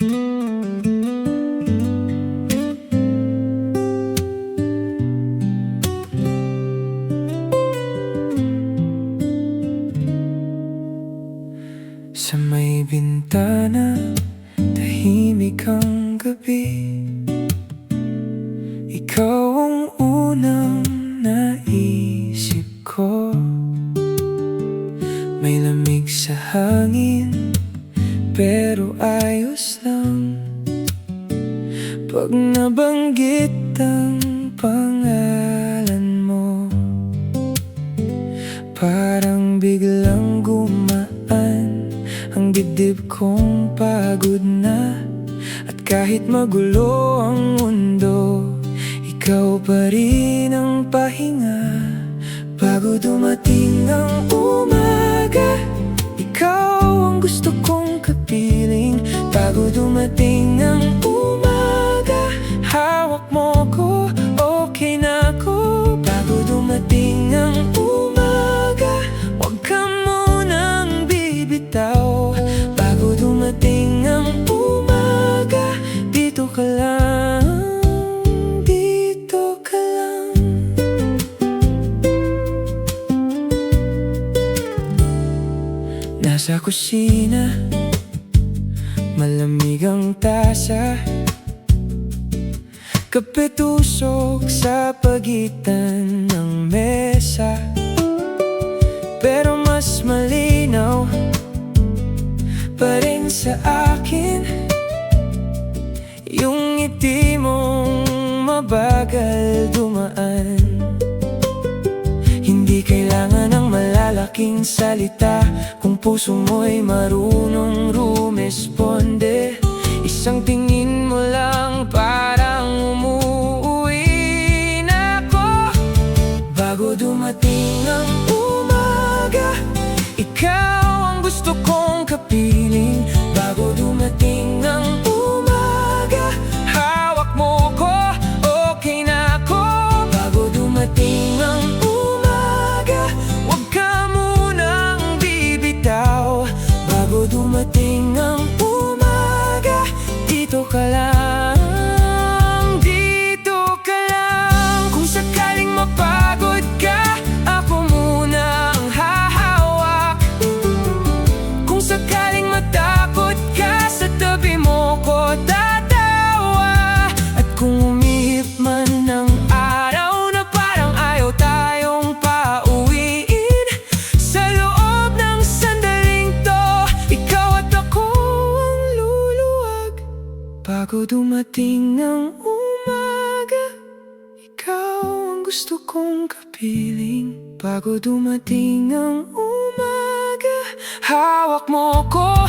Sa may bintana, tahimik ang gabi. Ikaw ang unang naisip ko. May lamig sa hangin, pero ayos lang pag nabanggit ang pangalan mo. Parang biglang gumaan ang dibdib kong pagod na. At kahit magulo ang mundo, ikaw pa rin ang pahinga. Bago dumating ang umaga, ikaw ang gusto kong kapiling. Bago dumating ang umaga, hawak mo ko, okay na ako. Bago dumating ang umaga, huwag ka munang bibitaw. Bago dumating ang umaga, dito ka lang, dito ka lang. Nasa kusina, malamig ang tasa, kape tusok sa pagitan ng mesa. Pero mas malinaw pa rin sa akin yung ngiti mong mabagal dumaan. Hindi kailangan ng malalaking salita kung puso mo'y marunong rumesponde. Isang tingin mo lang parang umuwi na ako. Bago dumating ang umaga, ikaw ang gusto kong kapiling. Bago dumating ang umaga, hawak mo ko, okay na ako. Bago dumating ang umaga, huwag ka munang bibitaw. Bago dumating ang umaga, dito ka lang, dito ka lang. Kung sakaling mapagod ka, ako muna ang hahawak. Kung sakaling matakot ka, sa tabi mo ko tatawa. At kung umihip man ng araw na parang ayaw tayong pauwiin, sa loob ng sandaling to, ikaw at ako ang luluwag. Bago dumating ang umaga, ikaw ang gusto kong kapiling. Bago dumating ang umaga, hawak mo ko,